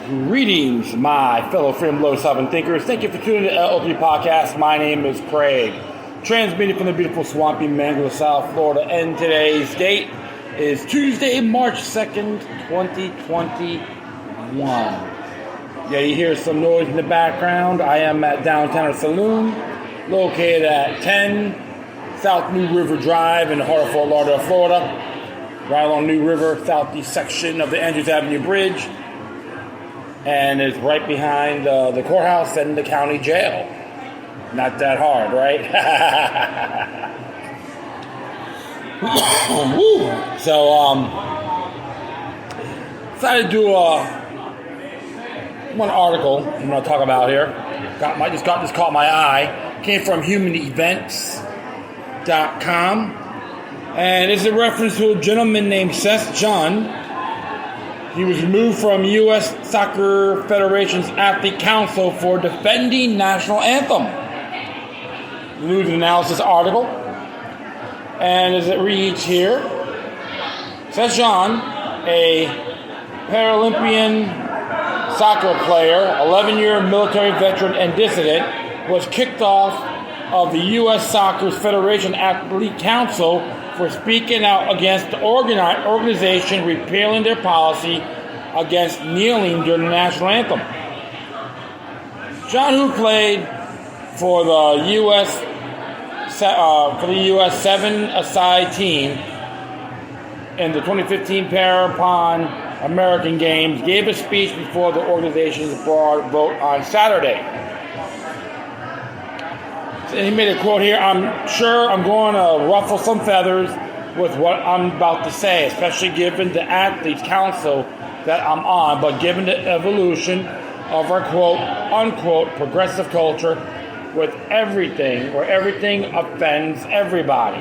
Greetings, my fellow freedom low sovereign thinkers. Thank you for tuning to the LLP Podcast. My name is Craig, transmitting from the beautiful swampy Mango, South Florida, and today's date is Tuesday, March 2nd, 2021. Yeah, you hear some noise in the background. I am at Downtown Saloon, located at 10 South New River Drive in the heart of Fort Lauderdale, Florida, right along New River, southeast section of the Andrews Avenue Bridge. And it's right behind the courthouse and the county jail. Not that hard, right? So, decided to do one article I'm going to talk about here. Just caught my eye. Came from humanevents.com. And it's a reference to a gentleman named Seth Jahn. He was removed from U.S. Soccer Federation's Athlete Council for defending national anthem. News and analysis article. And as it reads here, Seth Jahn, a Paralympian soccer player, 11-year military veteran and dissident, was kicked off of the U.S. Soccer Federation Athlete Council for speaking out against the organization repealing their policy against kneeling during the national anthem. Jahn, who played for the U.S. 7-a-side team in the 2015 Pan American Games, gave a speech before the organization's broad vote on Saturday. And he made a quote here, "I'm sure I'm going to ruffle some feathers with what I'm about to say, especially given the Athletes Council that I'm on, but given the evolution of our quote-unquote progressive culture with everything, where everything offends everybody."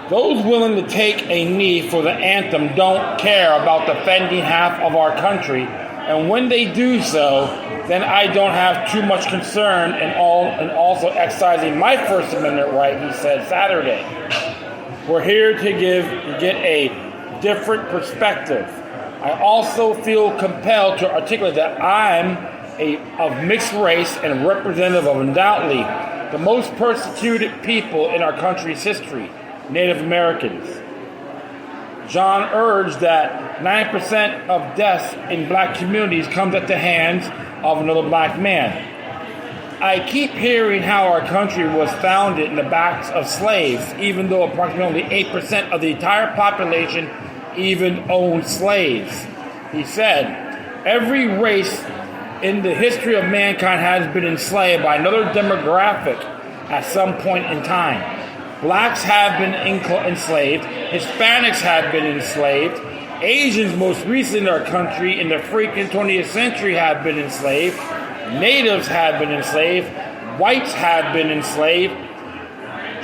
Those willing to take a knee for the anthem don't care about defending half of our country. And when they do so, then I don't have too much concern and also exercising my First Amendment right, he said Saturday. We're here to get a different perspective. I also feel compelled to articulate that I'm of mixed race and representative of undoubtedly the most persecuted people in our country's history, Native Americans. Jahn urged that 9% of deaths in black communities comes at the hands of another black man. I keep hearing how our country was founded in the backs of slaves, even though approximately 8% of the entire population even owned slaves. He said, every race in the history of mankind has been enslaved by another demographic at some point in time. Blacks have been enslaved, Hispanics have been enslaved, Asians most recently in our country in the freaking 20th century have been enslaved, Natives have been enslaved, whites have been enslaved.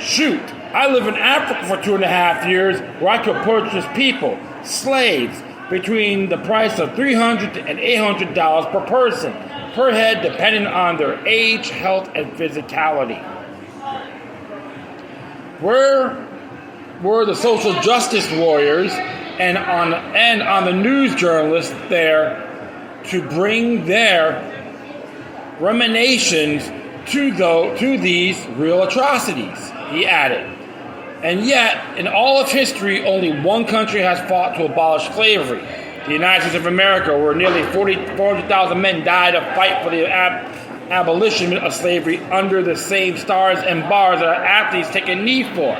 Shoot, I live in Africa for 2.5 years where I could purchase people, slaves, between the price of $300 and $800 per person, per head, depending on their age, health, and physicality. Where were the social justice warriors and on the news journalists there to bring their ruminations to these real atrocities, he added. And yet, in all of history, only one country has fought to abolish slavery, the United States of America, where nearly 400,000 men died to fight for the abolition of slavery under the same stars and bars that our athletes take a knee for.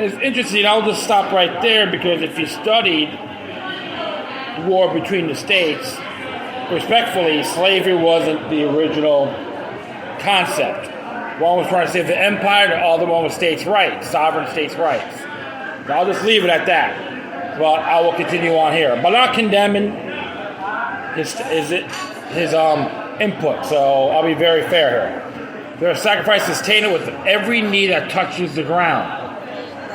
It's interesting, I'll just stop right there, because if you studied the war between the states, respectfully, slavery wasn't the original concept. One was trying to save the empire, the other one was states' rights, sovereign states' rights. So I'll just leave it at that. But I will continue on here. But not condemning his input, so I'll be very fair here. Their sacrifice is tainted with every knee that touches the ground.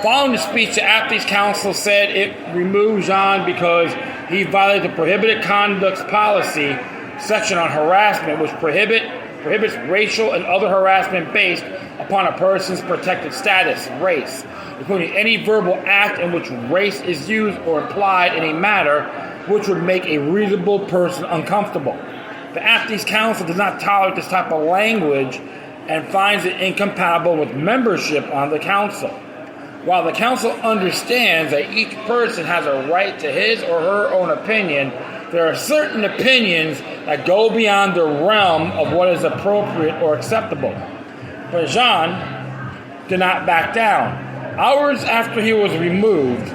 Following the speech, the Athletes Council said it removed Jahn because he violated the prohibited conducts policy section on harassment, which prohibit prohibits racial and other harassment based upon a person's protected status, race, including any verbal act in which race is used or implied in a manner which would make a reasonable person uncomfortable. The Athletes Council does not tolerate this type of language and finds it incompatible with membership on the council. While the council understands that each person has a right to his or her own opinion, there are certain opinions that go beyond the realm of what is appropriate or acceptable. But Jahn did not back down. Hours after he was removed,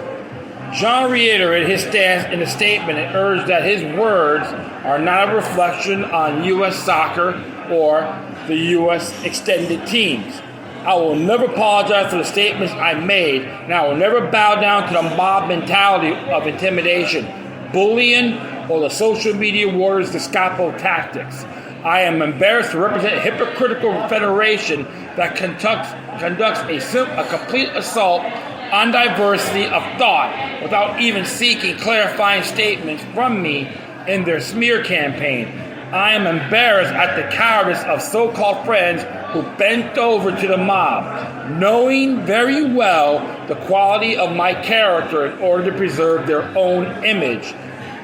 Jahn reiterated his stance in a statement and urged that his words are not a reflection on U.S. soccer or the U.S. extended teams. I will never apologize for the statements I made, and I will never bow down to the mob mentality of intimidation, bullying, or the social media warriors' Gestapo tactics. I am embarrassed to represent a hypocritical federation that conducts a complete assault on diversity of thought without even seeking clarifying statements from me in their smear campaign. I am embarrassed at the cowardice of so-called friends who bent over to the mob, knowing very well the quality of my character in order to preserve their own image,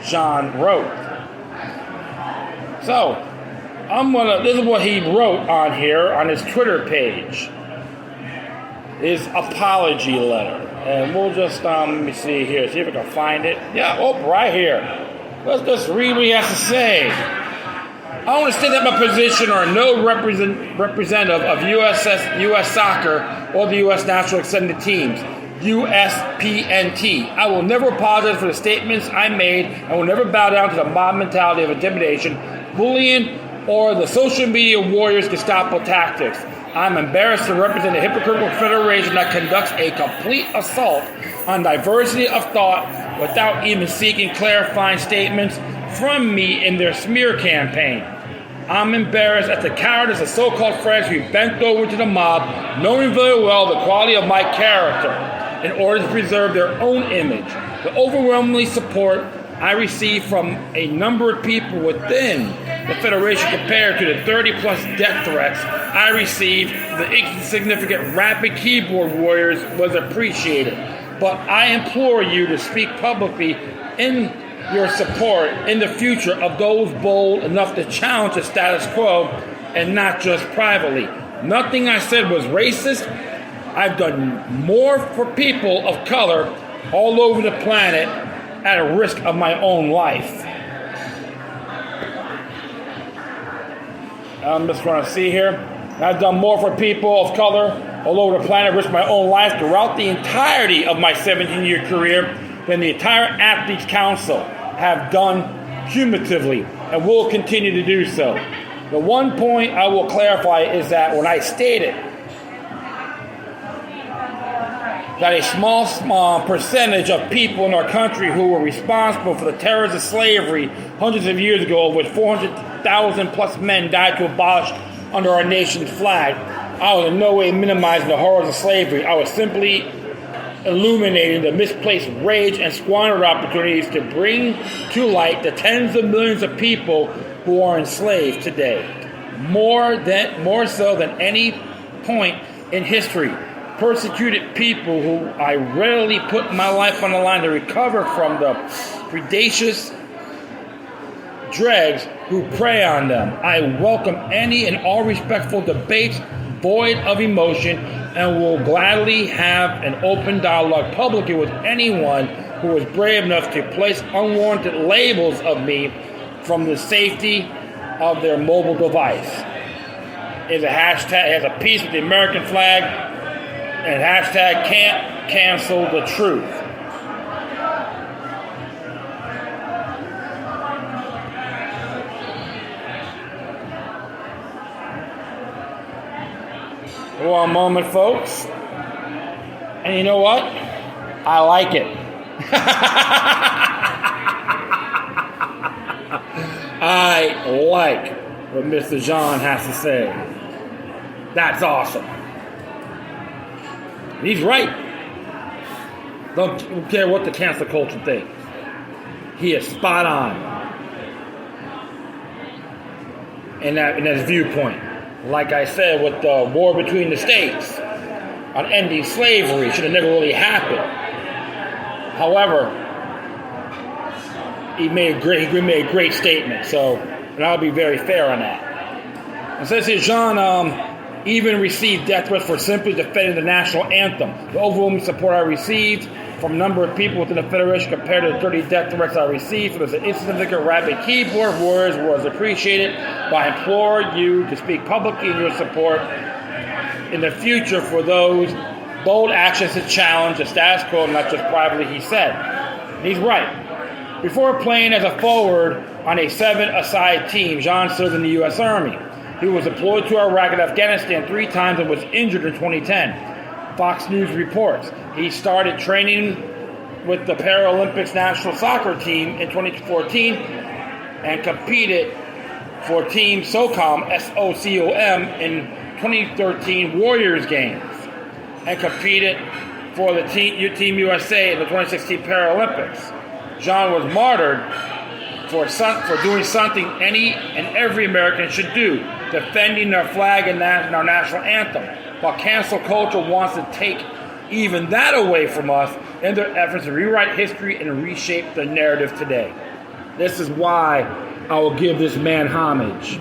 Jahn wrote. So, this is what he wrote on here on his Twitter page. His apology letter. And we'll just, let me see here, see if I can find it. Yeah, right here. Let's just read what he has to say. I want to state that my position are no representative of U.S. soccer or the U.S. national extended teams, USPNT. I will never apologize for the statements I made. I will never bow down to the mob mentality of intimidation, bullying, or the social media warriors' Gestapo tactics. I'm embarrassed to represent a hypocritical federation that conducts a complete assault on diversity of thought without even seeking clarifying statements from me in their smear campaign. I'm embarrassed at the cowardice of so-called friends who bent over to the mob, knowing very well the quality of my character in order to preserve their own image. The overwhelming support I received from a number of people within the Federation compared to the 30-plus death threats I received, the insignificant rapid keyboard warriors was appreciated. But I implore you to speak publicly in your support in the future of those bold enough to challenge the status quo and not just privately. Nothing I said was racist. I've done more for people of color all over the planet at a risk of my own life. I'm just going to see here. I've done more for people of color all over the planet at risk of my own life throughout the entirety of my 17-year career than the entire Athletes Council have done cumulatively and will continue to do so. The one point I will clarify is that when I stated that a small percentage of people in our country who were responsible for the terrors of slavery hundreds of years ago, of which 400,000 plus men died to abolish under our nation's flag, I was in no way minimizing the horrors of slavery. I was simply illuminating the misplaced rage and squandered opportunities to bring to light the tens of millions of people who are enslaved today. More so than any point in history, persecuted people who I rarely put my life on the line to recover from the predacious dregs who prey on them. I welcome any and all respectful debates void of emotion and will gladly have an open dialogue publicly with anyone who is brave enough to place unwarranted labels of me from the safety of their mobile device. Is a hashtag, has a piece with the American flag, and hashtag can't cancel the truth. One moment, folks. And you know what? I like it. I like what Mr. Jahn has to say. That's awesome. He's right. Don't care what the cancel culture thinks. He is spot on. in that viewpoint. Like I said, with the war between the states on ending slavery, should have never really happened. However, he made a great statement. So, and I'll be very fair on that. And Seth Jahn even received death threats for simply defending the national anthem. The overwhelming support I received from a number of people within the Federation compared to the 30 death threats I received for the insignificant rapid keyboard warriors was appreciated. But I implore you to speak publicly in your support in the future for those bold actions to challenge the status quo, not just privately, he said. And he's right. Before playing as a forward on a 7-a-side team, Jahn served in the U.S. Army. He was deployed to Iraq and Afghanistan 3 times and was injured in 2010. Fox News reports he started training with the Paralympics national soccer team in 2014 and competed for Team SOCOM, S-O-C-O-M, in 2013 Warriors games and competed for the Team USA in the 2016 Paralympics. Jahn was martyred for doing something any and every American should do, defending their flag and our national anthem. But cancel culture wants to take even that away from us in their efforts to rewrite history and reshape the narrative today. This is why I will give this man homage.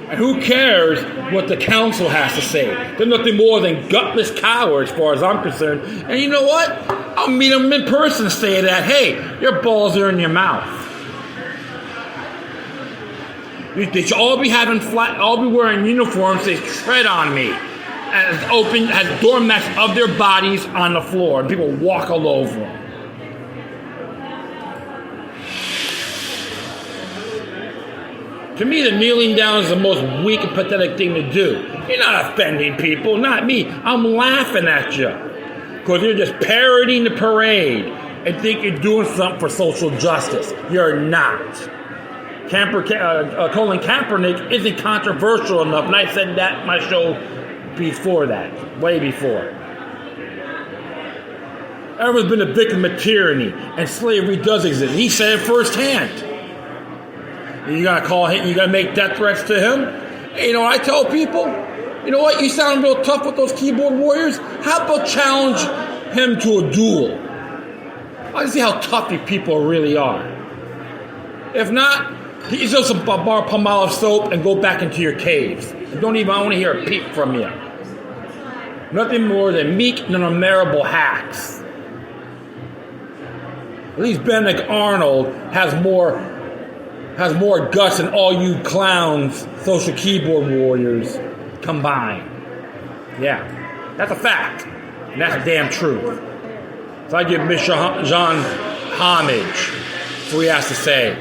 And who cares what the council has to say? They're nothing more than gutless cowards as far as I'm concerned. And you know what? I'll meet them in person and say that, hey, your balls are in your mouth. They should all be wearing uniforms that tread on me, as doormats of their bodies on the floor, and people walk all over them. To me, the kneeling down is the most weak and pathetic thing to do. You're not offending people, not me. I'm laughing at you because you're just parodying the parade and think you're doing something for social justice. You're not. Colin Kaepernick isn't controversial enough, and I said that in my show before that, way before. Everyone's been a victim of tyranny, and slavery does exist. He said it firsthand. You gotta call him, you gotta make death threats to him. And you know what I tell people? You know what? You sound real tough with those keyboard warriors. How about challenge him to a duel? I can see how tough you people really are. If not, get yourself some bar Palmolive soap and go back into your caves. I want to hear a peep from you. Nothing more than meek and unbearable hacks. At least Benedict Arnold has more guts than all you clowns, social keyboard warriors combined. Yeah, that's a fact. And that's a damn truth. So I give Mr. Jahn homage for what he has to say.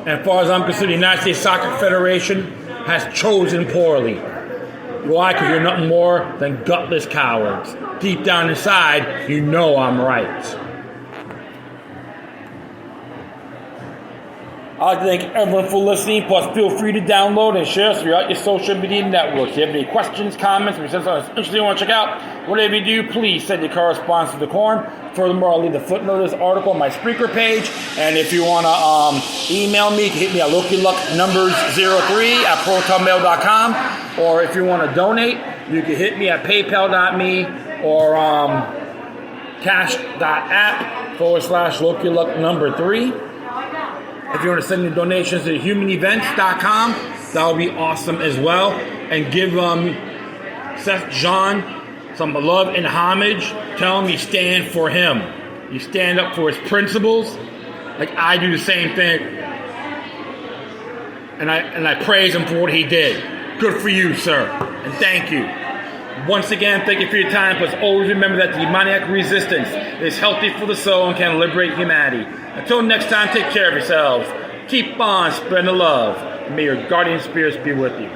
And as far as I'm concerned, the United States Soccer Federation has chosen poorly. Why? Because you're nothing more than gutless cowards. Deep down inside, you know I'm right. I'd like to thank everyone for listening. Plus, feel free to download and share us throughout your social media networks. If you have any questions, comments, or something interesting you want to check out, whatever you do, please send your correspondence to the Quorum. Furthermore, I'll leave the footnote of this article on my Spreaker page. And if you want to email me, you can hit me at LokiLuck03 at protonmail.com. Or if you want to donate, you can hit me at paypal.me or cash.app/LokiLuck3. If you want to send your donations to humanevents.com, that would be awesome as well. And give Seth Jahn some love and homage. Tell him you stand for him. You stand up for his principles. Like I do the same thing. And I praise him for what he did. Good for you, sir. And thank you. Once again, thank you for your time. Plus, always remember that the demoniac resistance is healthy for the soul and can liberate humanity. Until next time, take care of yourselves. Keep on spreading the love. And may your guardian spirits be with you.